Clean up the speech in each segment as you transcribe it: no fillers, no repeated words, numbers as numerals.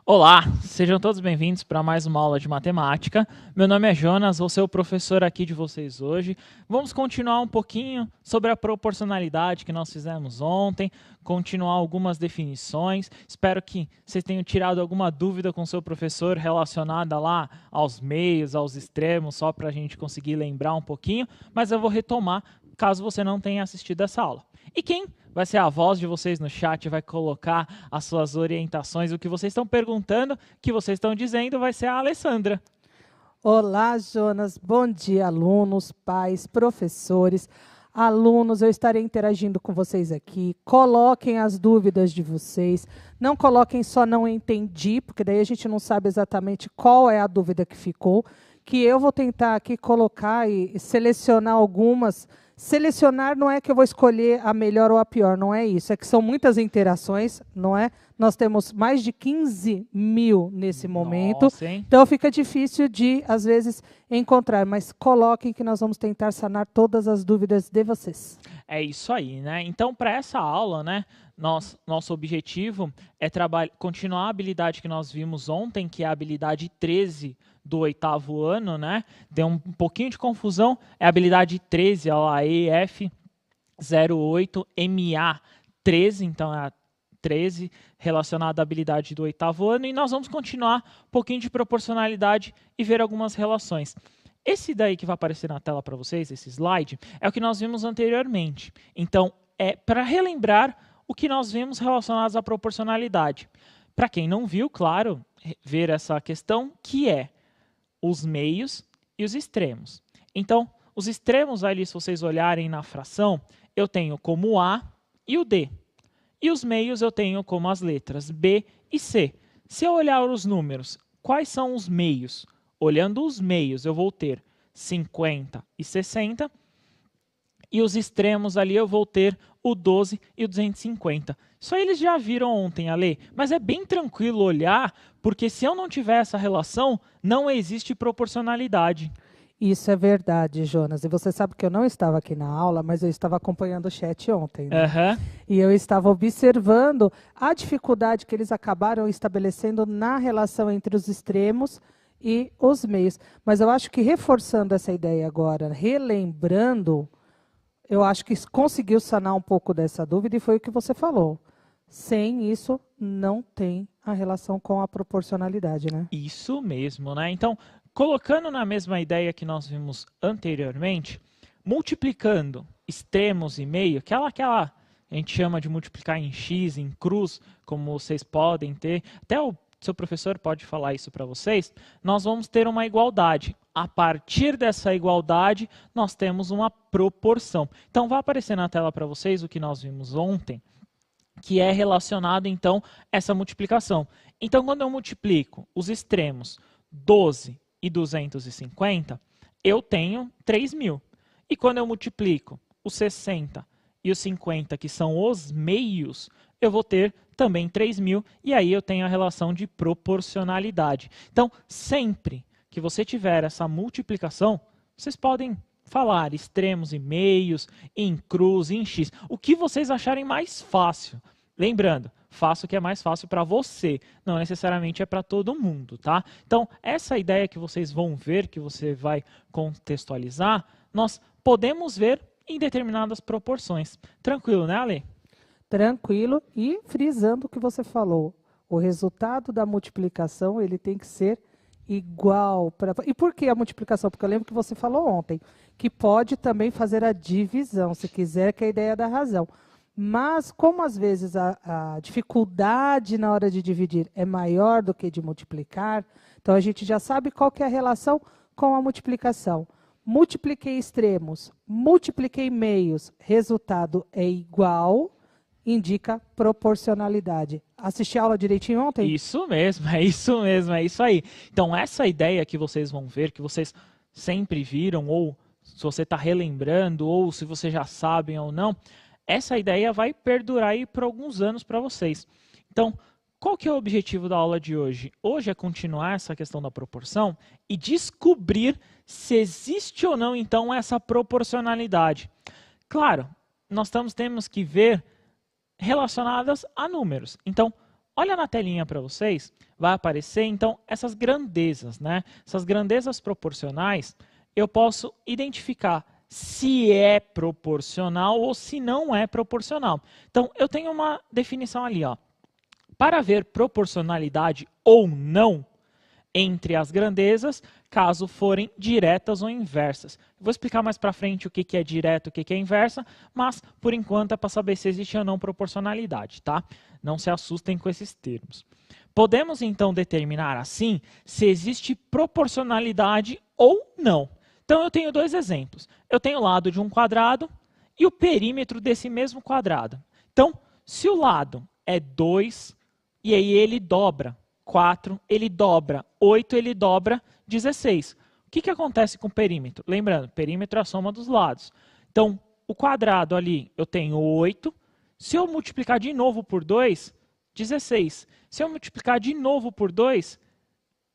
Olá, sejam todos bem-vindos para mais uma aula de matemática. Meu nome é Jonas, vou ser o professor aqui de vocês hoje. Vamos continuar um pouquinho sobre a proporcionalidade que nós fizemos ontem, continuar algumas definições. Espero que vocês tenham tirado alguma dúvida com o seu professor relacionada lá aos meios, aos extremos, só para a gente conseguir lembrar um pouquinho, mas eu vou retomar caso você não tenha assistido essa aula. E quem vai ser a voz de vocês no chat, vai colocar as suas orientações, o que vocês estão perguntando, o que vocês estão dizendo, vai ser a Alessandra. Olá, Jonas. Bom dia, alunos, pais, professores. Alunos, eu estarei interagindo com vocês aqui. Coloquem as dúvidas de vocês. Não coloquem só não entendi, porque daí a gente não sabe exatamente qual é a dúvida que ficou, que eu vou tentar aqui colocar e selecionar algumas. Selecionar não é que eu vou escolher a melhor ou a pior, não é isso. É que são muitas interações, não é? Nós temos mais de 15 mil nesse momento. Nossa, hein? Então fica difícil de, às vezes, encontrar. Mas coloquem que nós vamos tentar sanar todas as dúvidas de vocês. É isso aí, né? Então, para essa aula, né, nosso objetivo é continuar a habilidade que nós vimos ontem, que é a habilidade 13 do 8º ano, né? Deu um pouquinho de confusão, é a habilidade 13, ó lá, EF08MA13, então é a 13 relacionada à habilidade do 8º ano, e nós vamos continuar um pouquinho de proporcionalidade e ver algumas relações. Esse daí que vai aparecer na tela para vocês, esse slide, é o que nós vimos anteriormente. Então, é para relembrar o que nós vimos relacionados à proporcionalidade. Para quem não viu, claro, ver essa questão que é os meios e os extremos. Então, os extremos ali, se vocês olharem na fração, eu tenho como A e o D. E os meios eu tenho como as letras B e C. Se eu olhar os números, quais são os meios? Olhando os meios, eu vou ter 50 e 60. E os extremos ali eu vou ter o 12 e o 250. Isso aí eles já viram ontem, Ale, mas é bem tranquilo olhar, porque se eu não tiver essa relação, não existe proporcionalidade. Isso é verdade, Jonas. E você sabe que eu não estava aqui na aula, mas eu estava acompanhando o chat ontem, né? Uhum. E eu estava observando a dificuldade que eles acabaram estabelecendo na relação entre os extremos e os meios. Mas eu acho que reforçando essa ideia agora, relembrando, eu acho que conseguiu sanar um pouco dessa dúvida e foi o que você falou. Sem isso, não tem a relação com a proporcionalidade, né? Isso mesmo, né? Então, colocando na mesma ideia que nós vimos anteriormente, multiplicando extremos e meio, aquela a gente chama de multiplicar em x, em cruz, como vocês podem ter, até o seu professor pode falar isso para vocês, nós vamos ter uma igualdade. A partir dessa igualdade, nós temos uma proporção. Então, vai aparecer na tela para vocês o que nós vimos ontem, que é relacionado, então, a essa multiplicação. Então, quando eu multiplico os extremos 12 e 250, eu tenho 3.000. E quando eu multiplico os 60 e os 50, que são os meios, eu vou ter também 3.000, e aí eu tenho a relação de proporcionalidade. Então, sempre que você tiver essa multiplicação, vocês podem falar extremos e meios, em cruz, em x, o que vocês acharem mais fácil. Lembrando, faça o que é mais fácil para você, não necessariamente é para todo mundo, tá? Então, essa ideia que vocês vão ver, que você vai contextualizar, nós podemos ver em determinadas proporções. Tranquilo, né, Ale? Tranquilo e frisando o que você falou. O resultado da multiplicação ele tem que ser igual. E por que a multiplicação? Porque eu lembro que você falou ontem que pode também fazer a divisão, se quiser, que é a ideia da razão. Mas como às vezes a dificuldade na hora de dividir é maior do que de multiplicar, então a gente já sabe qual que é a relação com a multiplicação. Multipliquei extremos, multipliquei meios, resultado é igual, indica proporcionalidade. Assisti a aula direitinho ontem? Isso mesmo, é isso mesmo, é isso aí. Então, essa ideia que vocês vão ver, que vocês sempre viram, ou se você está relembrando, ou se vocês já sabem ou não, essa ideia vai perdurar aí por alguns anos para vocês. Então, qual que é o objetivo da aula de hoje? Hoje é continuar essa questão da proporção e descobrir se existe ou não, então, essa proporcionalidade. Claro, nós temos que ver relacionadas a números. Então, olha na telinha para vocês, vai aparecer, então, essas grandezas, né? Essas grandezas proporcionais, eu posso identificar se é proporcional ou se não é proporcional. Então, eu tenho uma definição ali, ó. Para ver proporcionalidade ou não entre as grandezas, caso forem diretas ou inversas. Vou explicar mais para frente o que é direto e o que é inversa, mas por enquanto é para saber se existe ou não proporcionalidade, tá? Não se assustem com esses termos. Podemos então determinar assim se existe proporcionalidade ou não. Então eu tenho dois exemplos. Eu tenho o lado de um quadrado e o perímetro desse mesmo quadrado. Então, se o lado é 2, e aí ele dobra 4, ele dobra 8, ele dobra 16. O que acontece com o perímetro? Lembrando, perímetro é a soma dos lados. Então, o quadrado ali, eu tenho 8. Se eu multiplicar de novo por 2, 16. Se eu multiplicar de novo por 2,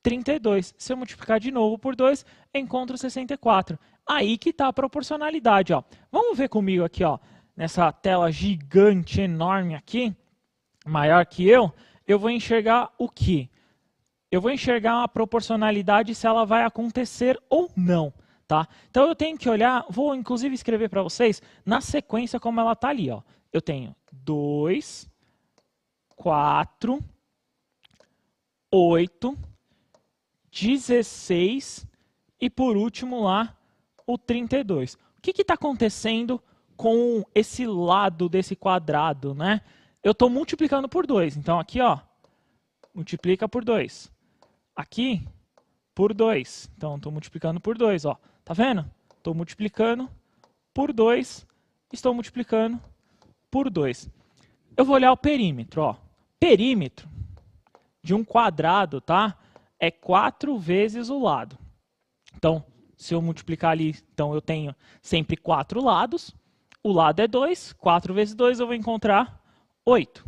32. Se eu multiplicar de novo por 2, eu encontro 64. Aí que está a proporcionalidade. Ó. Vamos ver comigo aqui, ó, nessa tela gigante, enorme aqui, maior que eu vou enxergar o quê? Eu vou enxergar a proporcionalidade se ela vai acontecer ou não. Tá? Então eu tenho que olhar, vou inclusive escrever para vocês na sequência como ela está ali. Ó. Eu tenho 2, 4, 8, 16 e por último lá o 32. O que está acontecendo com esse lado desse quadrado, né? Eu estou multiplicando por 2. Então, aqui, ó, multiplica por 2. Aqui, por 2. Então, estou multiplicando por 2. Ó. Tá vendo? Estou multiplicando por 2. Estou multiplicando por 2. Eu vou olhar o perímetro. Ó. Perímetro de um quadrado, tá? É 4 vezes o lado. Então, se eu multiplicar ali, então eu tenho sempre 4 lados. O lado é 2. 4 vezes 2 eu vou encontrar 8.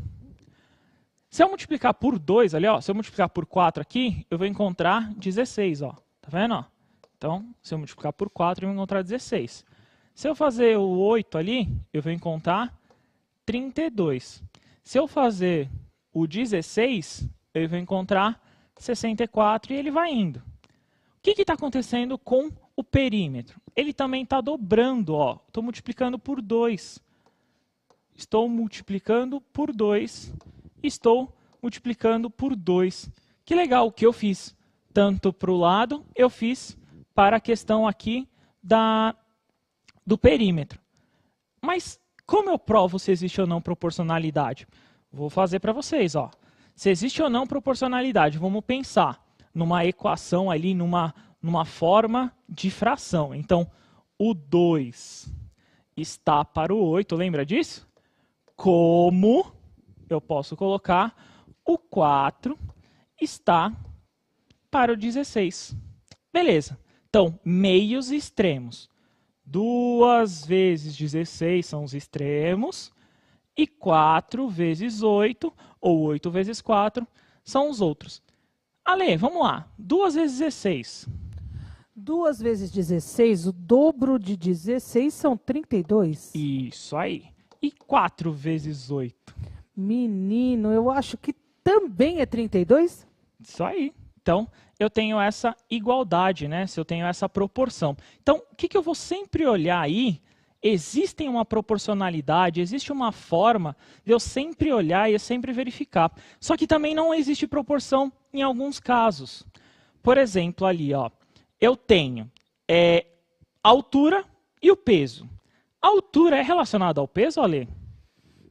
Se eu multiplicar por 2 ali, ó, se eu multiplicar por 4 aqui, eu vou encontrar 16, ó. Tá vendo, ó? Então, se eu multiplicar por 4, eu vou encontrar 16. Se eu fazer o 8 ali, eu vou encontrar 32. Se eu fazer o 16, eu vou encontrar 64 e ele vai indo. O que está acontecendo com o perímetro? Ele também está dobrando, ó. Estou multiplicando por 2. Estou multiplicando por 2. Estou multiplicando por 2. Que legal o que eu fiz. Tanto para o lado, eu fiz para a questão aqui do perímetro. Mas como eu provo se existe ou não proporcionalidade? Vou fazer para vocês. Ó. Se existe ou não proporcionalidade, vamos pensar numa equação ali, numa forma de fração. Então, o 2 está para o 8, lembra disso? Como eu posso colocar o 4 está para o 16. Beleza. Então, meios e extremos. 2 vezes 16 são os extremos e 4 vezes 8, ou 8 vezes 4, são os outros. Ale, vamos lá. 2 vezes 16. 2 vezes 16, o dobro de 16 são 32. Isso aí. E 4 vezes 8? Menino, eu acho que também é 32. Isso aí. Então, eu tenho essa igualdade, né? Se eu tenho essa proporção. Então, o que eu vou sempre olhar aí? Existe uma proporcionalidade, existe uma forma de eu sempre olhar e eu sempre verificar. Só que também não existe proporção em alguns casos. Por exemplo, ali, ó, eu tenho a altura e o peso. A altura é relacionada ao peso, Ale?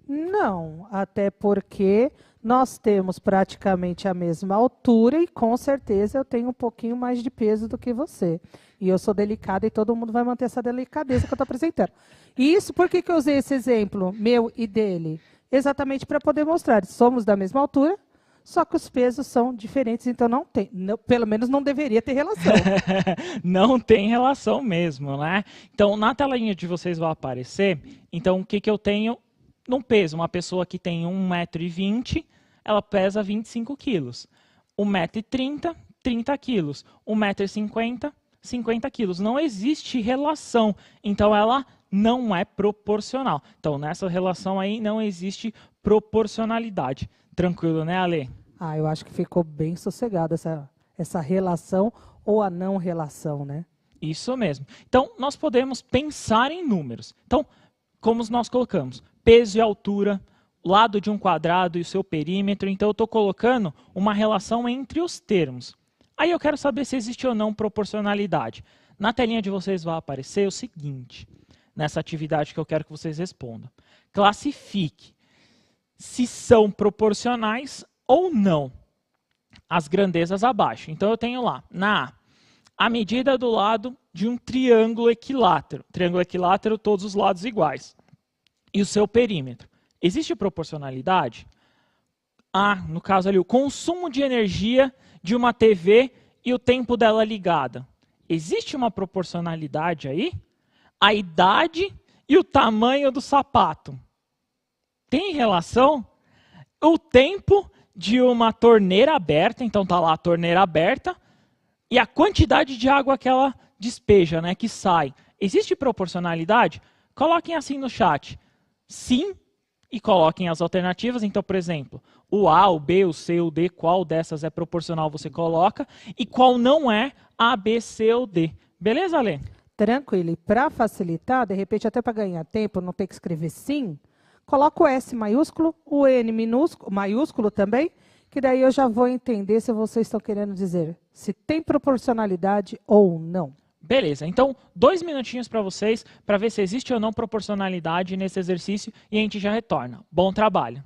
Não, até porque nós temos praticamente a mesma altura e com certeza eu tenho um pouquinho mais de peso do que você. E eu sou delicada e todo mundo vai manter essa delicadeza que eu estou apresentando. E isso, por que eu usei esse exemplo, meu e dele? Exatamente para poder mostrar, somos da mesma altura, só que os pesos são diferentes, então não tem, pelo menos não deveria ter relação. Não tem relação mesmo, né? Então, na telinha de vocês vai aparecer, então o que eu tenho no peso? Uma pessoa que tem 1,20 m, ela pesa 25 quilos. 1,30 m, 30 quilos. 1,50 m, 50 quilos. Não existe relação, então ela não é proporcional. Então, nessa relação aí não existe proporcionalidade. Tranquilo, né, Ale? Ah, eu acho que ficou bem sossegada essa relação ou a não relação, né? Isso mesmo. Então, nós podemos pensar em números. Então, como nós colocamos? Peso e altura, lado de um quadrado e o seu perímetro. Então, eu estou colocando uma relação entre os termos. Aí eu quero saber se existe ou não proporcionalidade. Na telinha de vocês vai aparecer o seguinte, nessa atividade que eu quero que vocês respondam. Classifique se são proporcionais ou não as grandezas abaixo. Então, eu tenho lá, na A, medida do lado de um triângulo equilátero. Triângulo equilátero, todos os lados iguais. E o seu perímetro. Existe proporcionalidade? A, no caso ali, o consumo de energia de uma TV e o tempo dela ligada. Existe uma proporcionalidade aí? A idade e o tamanho do sapato. Tem relação? O tempo de uma torneira aberta, então está lá a torneira aberta, e a quantidade de água que ela despeja, né, que sai. Existe proporcionalidade? Coloquem assim no chat. Sim, e coloquem as alternativas. Então, por exemplo, o A, o B, o C, o D, qual dessas é proporcional você coloca, e qual não é A, B, C ou D. Beleza, Alê? Tranquilo. E para facilitar, de repente até para ganhar tempo, não ter que escrever sim, coloca o S maiúsculo, o N minúsculo, maiúsculo também, que daí eu já vou entender se vocês estão querendo dizer se tem proporcionalidade ou não. Beleza, então 2 minutinhos para vocês, para ver se existe ou não proporcionalidade nesse exercício e a gente já retorna. Bom trabalho!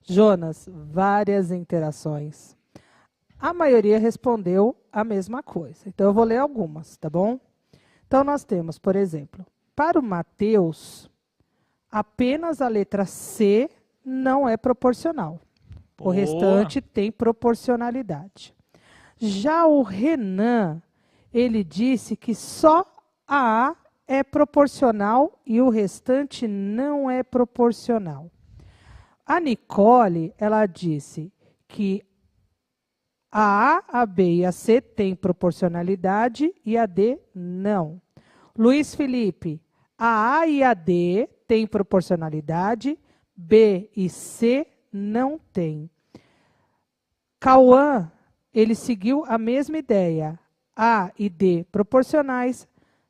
Jonas, várias interações. A maioria respondeu a mesma coisa. Então, eu vou ler algumas, tá bom? Então, nós temos, por exemplo, para o Mateus, apenas a letra C não é proporcional. Boa. O restante tem proporcionalidade. Já o Renan, ele disse que só a é proporcional e o restante não é proporcional. A Nicole, ela disse que a A, a B e a C têm proporcionalidade e a D não. Luiz Felipe, a A e a D têm proporcionalidade, B e C não têm. Cauã, ele seguiu a mesma ideia. A e D proporcionais,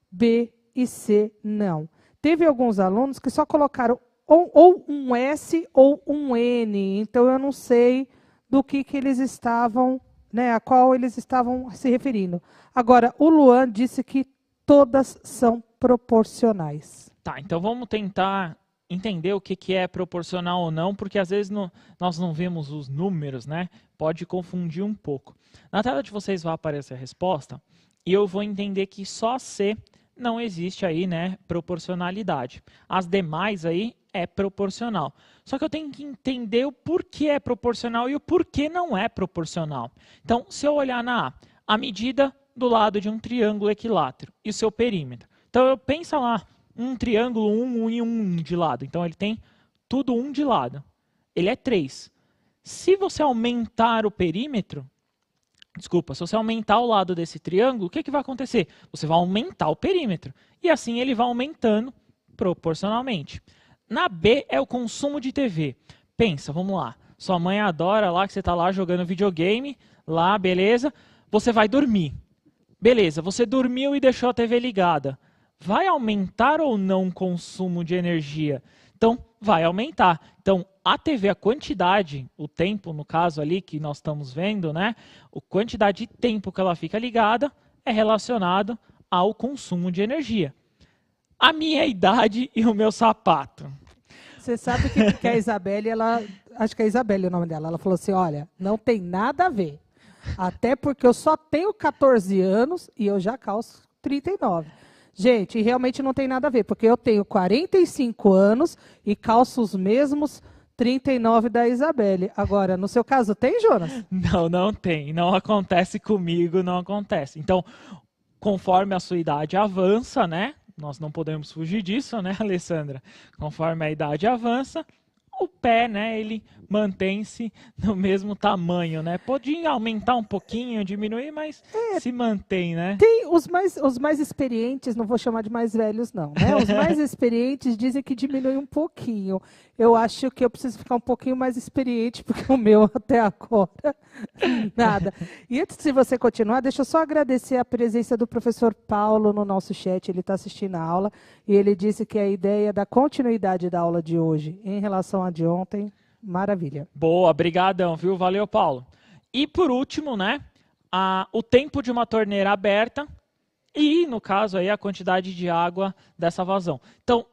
B e C não. Teve alguns alunos que só colocaram ou um S ou um N, então eu não sei do que eles estavam, né, a qual eles estavam se referindo. Agora, o Luan disse que todas são proporcionais. Tá, então vamos tentar entender o que é proporcional ou não, porque às vezes nós não vemos os números, né? Pode confundir um pouco. Na tela de vocês vai aparecer a resposta e eu vou entender que só C não existe aí, né, proporcionalidade. As demais aí é proporcional. Só que eu tenho que entender o porquê é proporcional e o porquê não é proporcional. Então, se eu olhar na a medida do lado de um triângulo equilátero e o seu perímetro. Então, eu penso lá, um triângulo, 1 e 1 de lado. Então, ele tem tudo 1 de lado. Ele é 3. Se você aumentar o perímetro, desculpa, se você aumentar o lado desse triângulo, o que vai acontecer? Você vai aumentar o perímetro. E assim ele vai aumentando proporcionalmente. Na B é o consumo de TV. Pensa, vamos lá. Sua mãe adora lá que você está lá jogando videogame, lá, beleza. Você vai dormir. Beleza, você dormiu e deixou a TV ligada. Vai aumentar ou não o consumo de energia? Então, vai aumentar. Então, a TV, a quantidade, o tempo, no caso ali que nós estamos vendo, né? A quantidade de tempo que ela fica ligada é relacionado ao consumo de energia. A minha idade e o meu sapato. Você sabe que a Isabelle, acho que é a Isabelle o nome dela, ela falou assim, olha, não tem nada a ver. Até porque eu só tenho 14 anos e eu já calço 39. Gente, realmente não tem nada a ver, porque eu tenho 45 anos e calço os mesmos 39 da Isabelle. Agora, no seu caso, tem, Jonas? Não, não tem. Não acontece comigo, não acontece. Então, conforme a sua idade avança, né? Nós não podemos fugir disso, né, Alessandra? Conforme a idade avança, o pé, né, ele mantém-se no mesmo tamanho, né? Pode aumentar um pouquinho, diminuir, mas se mantém, né? Tem os mais experientes, não vou chamar de mais velhos, não, né? Os mais experientes dizem que diminui um pouquinho. Eu acho que eu preciso ficar um pouquinho mais experiente, porque o meu até agora, nada. E antes de você continuar, deixa eu só agradecer a presença do professor Paulo no nosso chat. Ele está assistindo a aula e ele disse que a ideia da continuidade da aula de hoje em relação à de ontem, maravilha. Boa, brigadão, viu? Valeu, Paulo. E por último, né, o tempo de uma torneira aberta e, no caso, aí, a quantidade de água dessa vazão. Então,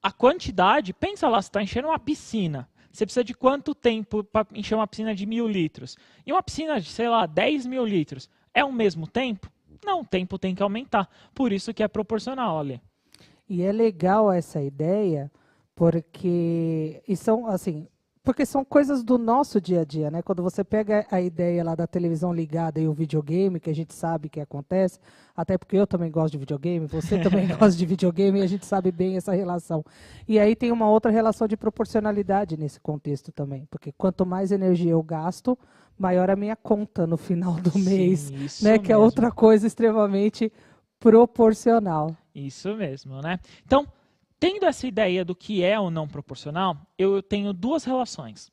a quantidade, pensa lá, você está enchendo uma piscina. Você precisa de quanto tempo para encher uma piscina de 1.000 litros? E uma piscina de, sei lá, 10.000 litros. É o mesmo tempo? Não, o tempo tem que aumentar. Por isso que é proporcional, olha. E é legal essa ideia, porque são coisas do nosso dia a dia, né? Quando você pega a ideia lá da televisão ligada e o videogame, que a gente sabe que acontece, até porque eu também gosto de videogame, você também gosta de videogame, e a gente sabe bem essa relação. E aí tem uma outra relação de proporcionalidade nesse contexto também, porque quanto mais energia eu gasto, maior a minha conta no final do mês, né? Que é outra coisa extremamente proporcional. Isso mesmo, né? Então, tendo essa ideia do que é ou não proporcional, eu tenho duas relações.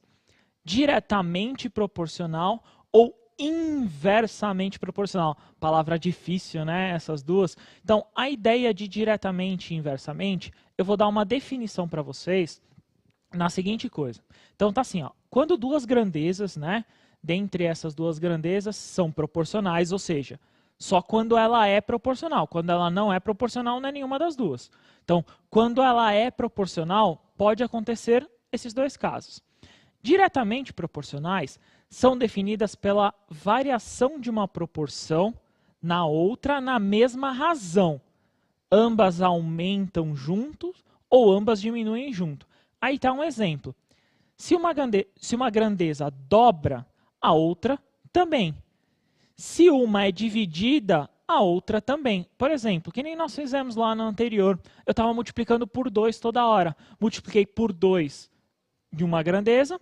Diretamente proporcional ou inversamente proporcional. Palavra difícil, né? Essas duas. Então, a ideia de diretamente e inversamente, eu vou dar uma definição para vocês na seguinte coisa. Então, tá assim, ó. Quando duas grandezas, né? Dentre essas duas grandezas são proporcionais, ou seja, só quando ela é proporcional. Quando ela não é proporcional, não é nenhuma das duas. Então, quando ela é proporcional, pode acontecer esses dois casos. Diretamente proporcionais são definidas pela variação de uma proporção na outra na mesma razão. Ambas aumentam juntos ou ambas diminuem junto. Aí está um exemplo. Se uma grandeza dobra, a outra também. Se uma é dividida, a outra também. Por exemplo, que nem nós fizemos lá no anterior. Eu estava multiplicando por 2 toda hora. Multipliquei por 2 de uma grandeza,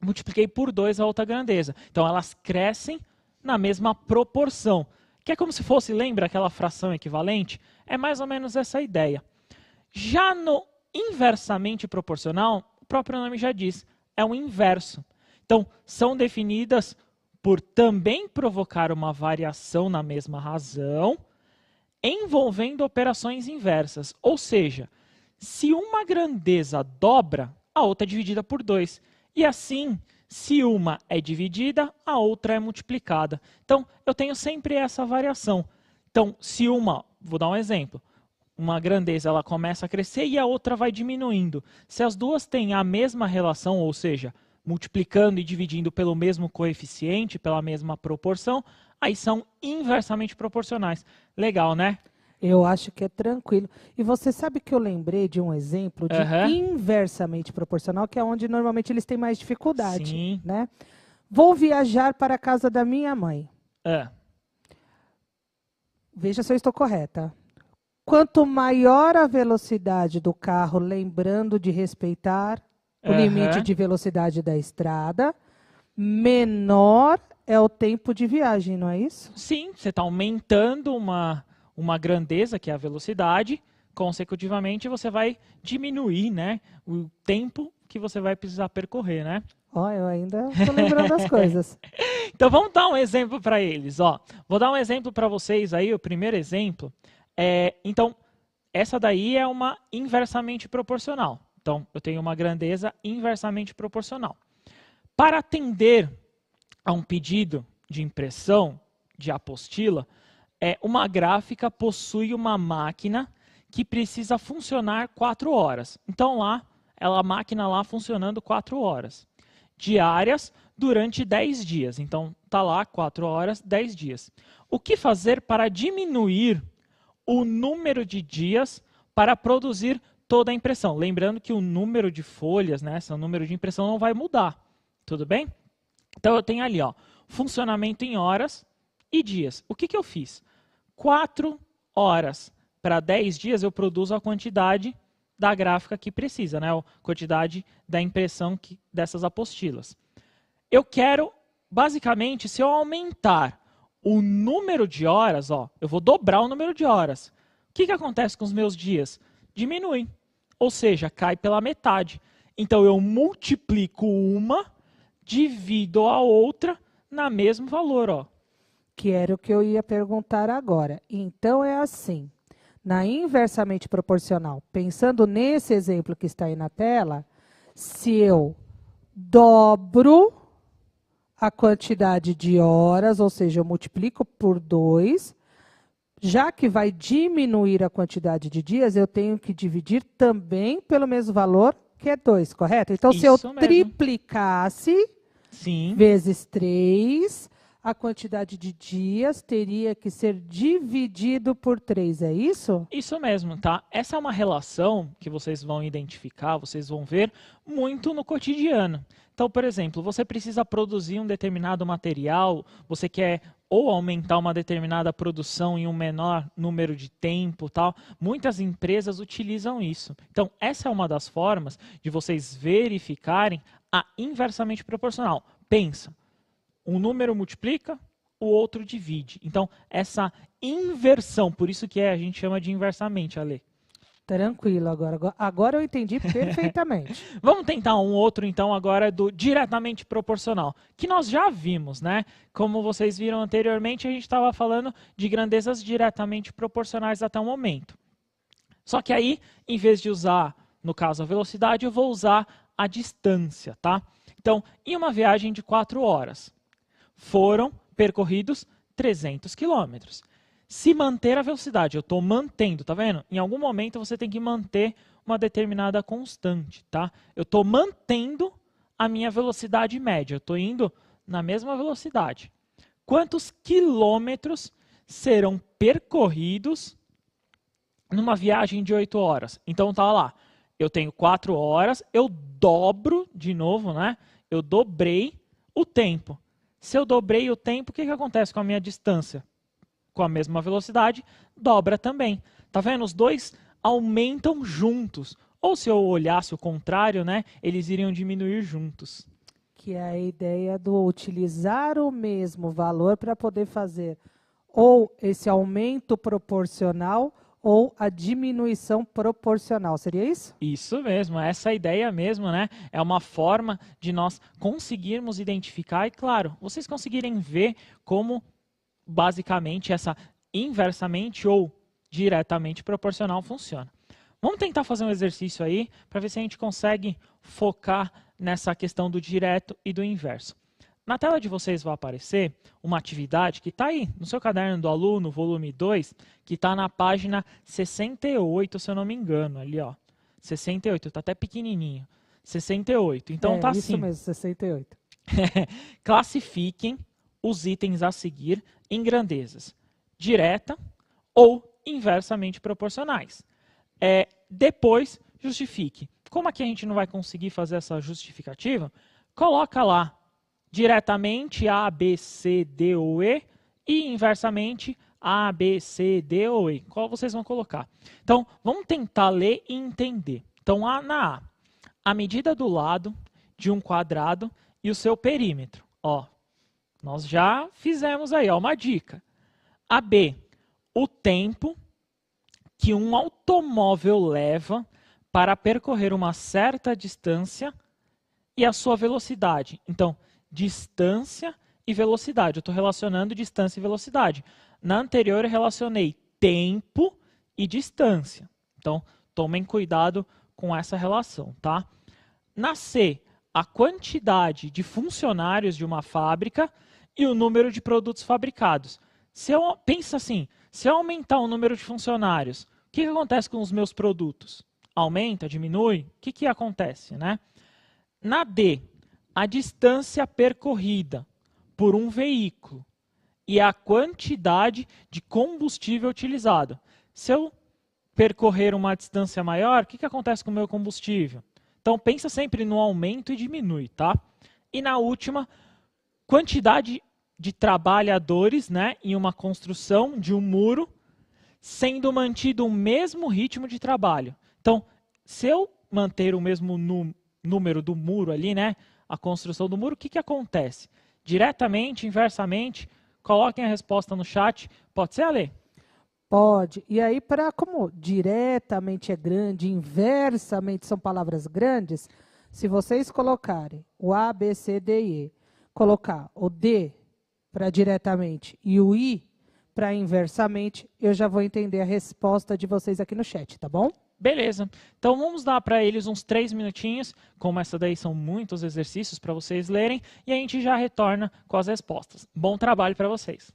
multipliquei por 2 a outra grandeza. Então, elas crescem na mesma proporção. Que é como se fosse, lembra aquela fração equivalente? É mais ou menos essa ideia. Já no inversamente proporcional, o próprio nome já diz, é o inverso. Então, são definidas por também provocar uma variação na mesma razão, envolvendo operações inversas. Ou seja, se uma grandeza dobra, a outra é dividida por 2. E assim, se uma é dividida, a outra é multiplicada. Então, eu tenho sempre essa variação. Então, se uma, vou dar um exemplo, uma grandeza ela começa a crescer e a outra vai diminuindo. Se as duas têm a mesma relação, ou seja, multiplicando e dividindo pelo mesmo coeficiente, pela mesma proporção, aí são inversamente proporcionais. Legal, né? Eu acho que é tranquilo. E você sabe que eu lembrei de um exemplo de inversamente proporcional, que é onde normalmente eles têm mais dificuldade. Sim. Né? Vou viajar para a casa da minha mãe. Veja se eu estou correta. Quanto maior a velocidade do carro, lembrando de respeitar o limite de velocidade da estrada, menor é o tempo de viagem, não é isso? Sim, você está aumentando uma grandeza, que é a velocidade, consecutivamente você vai diminuir, né, o tempo que você vai precisar percorrer, né? Ó, eu ainda estou lembrando das coisas. Então vamos dar um exemplo para eles. Ó. Vou dar um exemplo para vocês aí, o primeiro exemplo. Então, essa daí é uma inversamente proporcional. Então, eu tenho uma grandeza inversamente proporcional. Para atender a um pedido de impressão de apostila, uma gráfica possui uma máquina que precisa funcionar 4 horas. Então, a máquina lá funcionando 4 horas. Diárias durante 10 dias. Então, está lá 4 horas, 10 dias. O que fazer para diminuir o número de dias para produzir toda a impressão? Lembrando que o número de folhas, né, esse número de impressão não vai mudar. Tudo bem? Então, eu tenho ali, ó, funcionamento em horas e dias. O que eu fiz? 4 horas para 10 dias eu produzo a quantidade da gráfica que precisa, né? A quantidade da impressão dessas apostilas. Eu quero, basicamente, se eu aumentar o número de horas, ó, eu vou dobrar o número de horas. O que acontece com os meus dias? Diminui. Ou seja, cai pela metade. Então, eu multiplico uma, divido a outra na mesmo valor, ó. Que era o que eu ia perguntar agora. Então, é assim. Na inversamente proporcional, pensando nesse exemplo que está aí na tela, se eu dobro a quantidade de horas, ou seja, eu multiplico por 2, já que vai diminuir a quantidade de dias, eu tenho que dividir também pelo mesmo valor, que é 2, correto? Então, se eu triplicasse vezes 3, a quantidade de dias teria que ser dividido por 3, é isso? Isso mesmo, tá? Essa é uma relação que vocês vão identificar, vocês vão ver muito no cotidiano. Então, por exemplo, você precisa produzir um determinado material, você quer ou aumentar uma determinada produção em um menor número de tempo, tal. Muitas empresas utilizam isso. Então, essa é uma das formas de vocês verificarem a inversamente proporcional. Pensa. Um número multiplica, o outro divide. Então, essa inversão, por isso que a gente chama de inversamente, Ale. Tranquilo, agora eu entendi perfeitamente. Vamos tentar um outro, então, agora do diretamente proporcional, que nós já vimos, né? Como vocês viram anteriormente, a gente estava falando de grandezas diretamente proporcionais até o momento. Só que aí, em vez de usar, no caso, a velocidade, eu vou usar a distância, tá? Então, em uma viagem de 4 horas, foram percorridos 300 quilômetros. Se manter a velocidade, eu estou mantendo, tá vendo? Em algum momento você tem que manter uma determinada constante, tá? Eu estou mantendo a minha velocidade média, eu estou indo na mesma velocidade. Quantos quilômetros serão percorridos numa viagem de 8 horas? Então tá lá, eu tenho 4 horas, eu dobro de novo, né? Eu dobrei o tempo. Se eu dobrei o tempo, o que acontece com a minha distância? Com a mesma velocidade, dobra também. Tá vendo? Os dois aumentam juntos. Ou se eu olhasse o contrário, né, eles iriam diminuir juntos. Que é a ideia do utilizar o mesmo valor para poder fazer ou esse aumento proporcional ou a diminuição proporcional. Seria isso? Isso mesmo, essa ideia mesmo, né? É uma forma de nós conseguirmos identificar e, claro, vocês conseguirem ver como basicamente essa inversamente ou diretamente proporcional funciona. Vamos tentar fazer um exercício aí para ver se a gente consegue focar nessa questão do direto e do inverso. Na tela de vocês vai aparecer uma atividade que está aí no seu caderno do aluno, volume 2, que está na página 68, se eu não me engano, ali ó. 68, está até pequenininho. 68, então tá assim. Isso mesmo, 68. Classifiquem os itens a seguir em grandezas direta ou inversamente proporcionais. Depois, justifique. Como aqui a gente não vai conseguir fazer essa justificativa, coloca lá diretamente A, B, C, D ou E e inversamente A, B, C, D ou E. Qual vocês vão colocar? Então, vamos tentar ler e entender. Então, na A, a medida do lado de um quadrado e o seu perímetro. Ó, nós já fizemos aí, ó, uma dica. A B, o tempo que um automóvel leva para percorrer uma certa distância e a sua velocidade. Então, distância e velocidade. Eu estou relacionando distância e velocidade. Na anterior, eu relacionei tempo e distância. Então, tomem cuidado com essa relação, tá? Na C, a quantidade de funcionários de uma fábrica e o número de produtos fabricados. Pensa assim, se eu aumentar o número de funcionários, o que acontece com os meus produtos? Aumenta, diminui? O que acontece, né? Na D, a distância percorrida por um veículo e a quantidade de combustível utilizado. Se eu percorrer uma distância maior, o que acontece com o meu combustível? Então, pensa sempre no aumento e diminui, tá? E na última, quantidade de trabalhadores, né, em uma construção de um muro, sendo mantido o mesmo ritmo de trabalho. Então, se eu manter o mesmo número do muro ali, né, a construção do muro, o que acontece? Diretamente, inversamente, coloquem a resposta no chat. Pode ser, Ale? Pode. E aí, como diretamente é grande, inversamente são palavras grandes, se vocês colocarem o A, B, C, D e E, colocar o D para diretamente e o I para inversamente, eu já vou entender a resposta de vocês aqui no chat, tá bom? Beleza. Então vamos dar para eles uns 3 minutinhos, como essa daí são muitos exercícios para vocês lerem, e a gente já retorna com as respostas. Bom trabalho para vocês.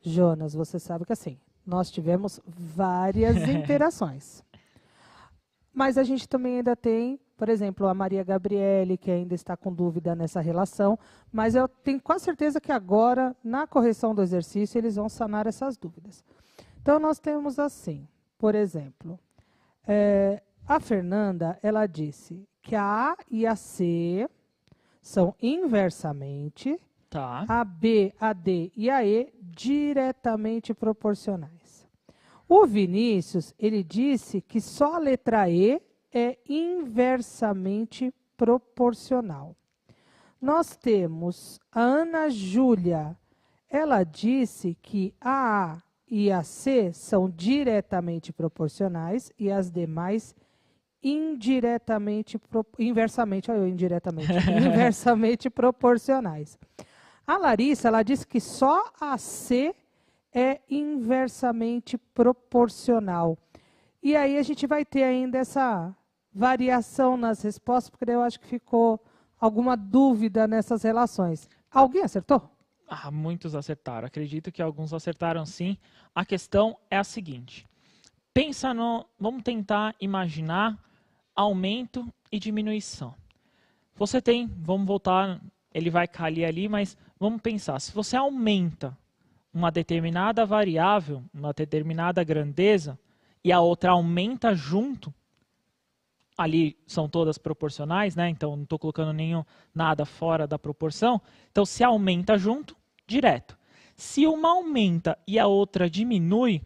Jonas, você sabe que assim, nós tivemos várias interações. Mas a gente também ainda tem, por exemplo, a Maria Gabriele, que ainda está com dúvida nessa relação, mas eu tenho quase certeza que agora, na correção do exercício, eles vão sanar essas dúvidas. Então, nós temos assim, por exemplo, a Fernanda, ela disse que a A e a C são inversamente, Tá. a B, a D e a E diretamente proporcionais. O Vinícius, ele disse que só a letra E é inversamente proporcional. Nós temos a Ana Júlia, ela disse que a A e a C são diretamente proporcionais e as demais inversamente proporcionais. A Larissa, ela disse que só a C é inversamente proporcional. E aí a gente vai ter ainda essa variação nas respostas, porque eu acho que ficou alguma dúvida nessas relações. Alguém acertou? Muitos acertaram. Acredito que alguns acertaram sim. A questão é a seguinte. Vamos tentar imaginar aumento e diminuição. Você tem, vamos voltar, ele vai cair ali, mas vamos pensar. Se você aumenta uma determinada variável, uma determinada grandeza, e a outra aumenta junto, ali são todas proporcionais, né? Então não estou colocando nada fora da proporção. Então se aumenta junto, direto. Se uma aumenta e a outra diminui,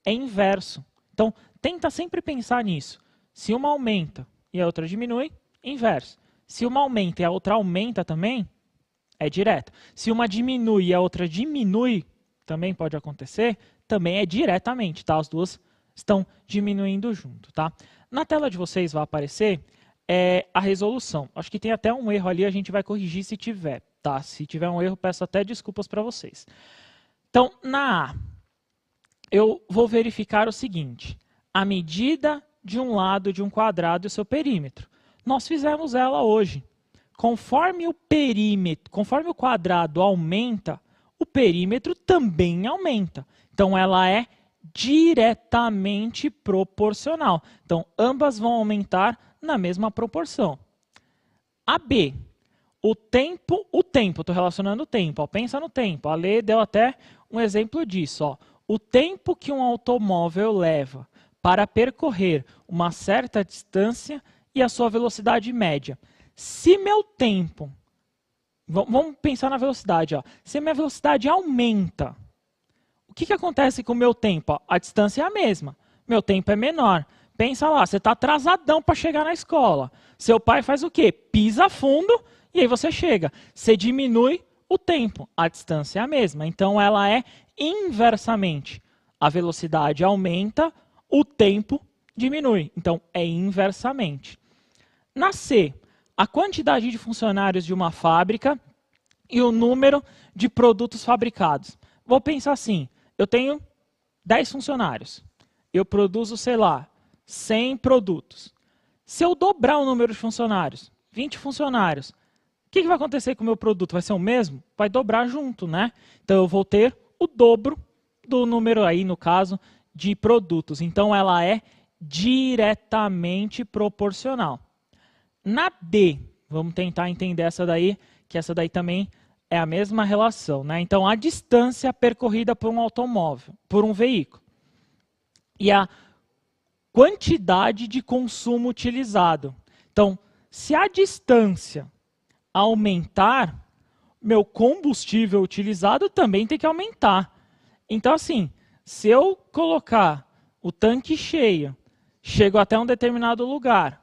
é inverso. Então tenta sempre pensar nisso. Se uma aumenta e a outra diminui, inverso. Se uma aumenta e a outra aumenta também, é direto. Se uma diminui e a outra diminui, também pode acontecer, também é diretamente, tá? As duas estão diminuindo junto, tá? Na tela de vocês vai aparecer a resolução. Acho que tem até um erro ali, a gente vai corrigir se tiver, tá? Se tiver um erro, peço até desculpas para vocês. Então, na A, eu vou verificar o seguinte, a medida de um lado de um quadrado e o seu perímetro. Nós fizemos ela hoje. Conforme o quadrado aumenta, o perímetro também aumenta. Então, ela é diretamente proporcional. Então, ambas vão aumentar na mesma proporção. A B, o tempo, estou relacionando o tempo, ó, pensa no tempo. A Lê deu até um exemplo disso. Ó. O tempo que um automóvel leva para percorrer uma certa distância e a sua velocidade média. Se meu tempo, vamos pensar na velocidade, ó. Se a minha velocidade aumenta, o que acontece com o meu tempo? A distância é a mesma, meu tempo é menor. Pensa lá, você está atrasadão para chegar na escola. Seu pai faz o quê? Pisa fundo e aí você chega. Você diminui o tempo, a distância é a mesma. Então ela é inversamente. A velocidade aumenta, o tempo diminui. Então é inversamente. Na C, a quantidade de funcionários de uma fábrica e o número de produtos fabricados. Vou pensar assim, eu tenho 10 funcionários, eu produzo, sei lá, 100 produtos. Se eu dobrar o número de funcionários, 20 funcionários, o que vai acontecer com o meu produto? Vai ser o mesmo? Vai dobrar junto, né? Então eu vou ter o dobro do número aí, no caso, de produtos. Então ela é diretamente proporcional. Na D, vamos tentar entender essa daí, que essa daí também é a mesma relação, né? Então, a distância percorrida por um automóvel, por um veículo. E a quantidade de consumo utilizado. Então, se a distância aumentar, meu combustível utilizado também tem que aumentar. Então, assim, se eu colocar o tanque cheio, chego até um determinado lugar,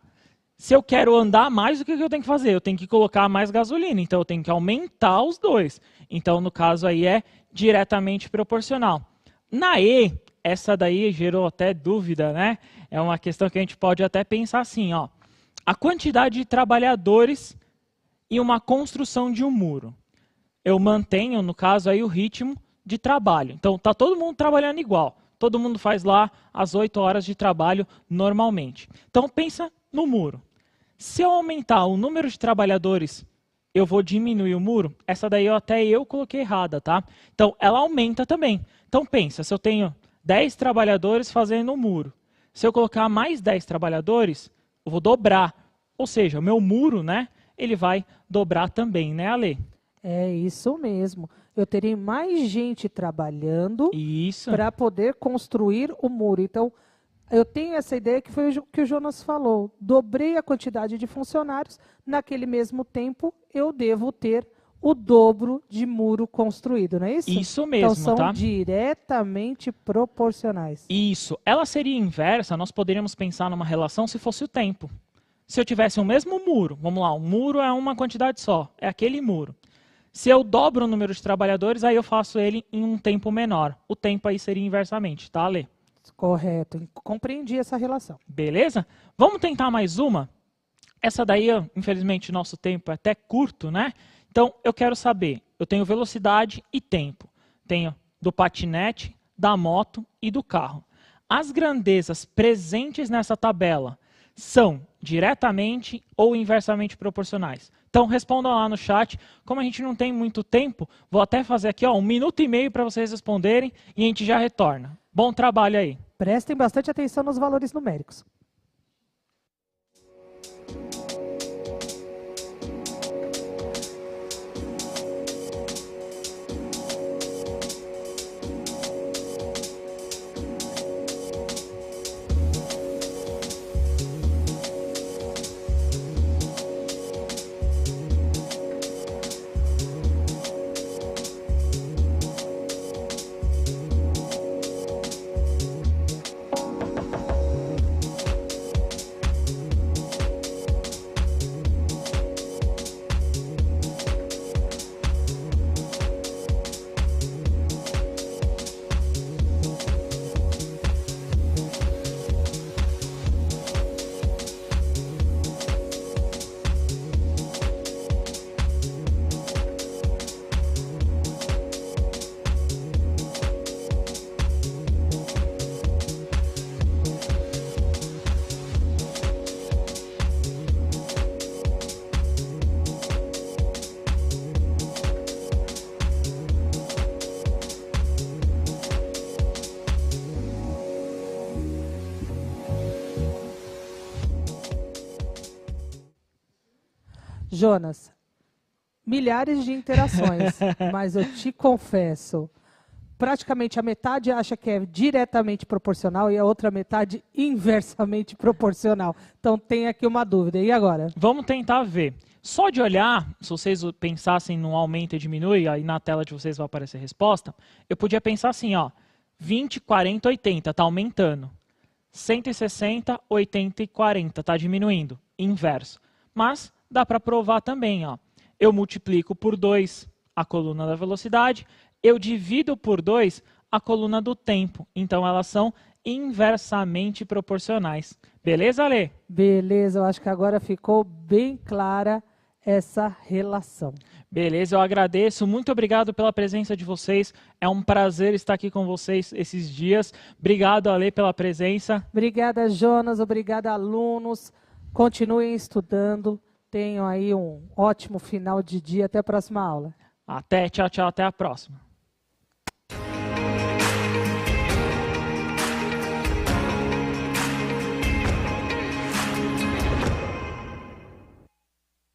se eu quero andar mais, o que eu tenho que fazer? Eu tenho que colocar mais gasolina, então eu tenho que aumentar os dois. Então, no caso aí, é diretamente proporcional. Na E, essa daí gerou até dúvida, né? É uma questão que a gente pode até pensar assim, ó. A quantidade de trabalhadores e uma construção de um muro. Eu mantenho, no caso aí, o ritmo de trabalho. Então, está todo mundo trabalhando igual. Todo mundo faz lá as 8 horas de trabalho normalmente. Então, pensa no muro. Se eu aumentar o número de trabalhadores eu vou diminuir o muro, essa daí até eu coloquei errada, tá? Então, ela aumenta também. Então, pensa, se eu tenho 10 trabalhadores fazendo um muro, se eu colocar mais 10 trabalhadores, eu vou dobrar. Ou seja, o meu muro, né, ele vai dobrar também, né, Ale? É isso mesmo. Eu terei mais gente trabalhando Isso. para poder construir o muro. Então, eu tenho essa ideia que foi o que o Jonas falou. Dobrei a quantidade de funcionários, naquele mesmo tempo eu devo ter o dobro de muro construído, não é isso? Isso mesmo, então, são tá? diretamente proporcionais. Isso. Ela seria inversa, nós poderíamos pensar numa relação se fosse o tempo. Se eu tivesse o mesmo muro, vamos lá, um muro é uma quantidade só, é aquele muro. Se eu dobro o número de trabalhadores, aí eu faço ele em um tempo menor. O tempo aí seria inversamente, tá, Ale? Correto. Compreendi essa relação. Beleza? Vamos tentar mais uma? Essa daí, infelizmente, nosso tempo é até curto, né? Então, eu quero saber, eu tenho velocidade e tempo. Tenho do patinete, da moto e do carro. As grandezas presentes nessa tabela são diretamente ou inversamente proporcionais? Então, respondam lá no chat. Como a gente não tem muito tempo, vou até fazer aqui 1 minuto e meio para vocês responderem e a gente já retorna. Bom trabalho aí. Prestem bastante atenção nos valores numéricos. Jonas, milhares de interações, mas eu te confesso, praticamente a metade acha que é diretamente proporcional e a outra metade inversamente proporcional. Então tem aqui uma dúvida. E agora? Vamos tentar ver. Só de olhar, se vocês pensassem no aumenta e diminui, aí na tela de vocês vai aparecer a resposta, eu podia pensar assim, 20, 40, 80, está aumentando. 160, 80 e 40, está diminuindo. Inverso. Mas dá para provar também, eu multiplico por 2 a coluna da velocidade, eu divido por 2 a coluna do tempo. Então, elas são inversamente proporcionais. Beleza, Ale? Beleza, eu acho que agora ficou bem clara essa relação. Beleza, eu agradeço. Muito obrigado pela presença de vocês. É um prazer estar aqui com vocês esses dias. Obrigado, Ale, pela presença. Obrigada, Jonas. Obrigada, alunos. Continuem estudando. Tenham aí um ótimo final de dia. Até a próxima aula. Até, tchau, tchau, até a próxima.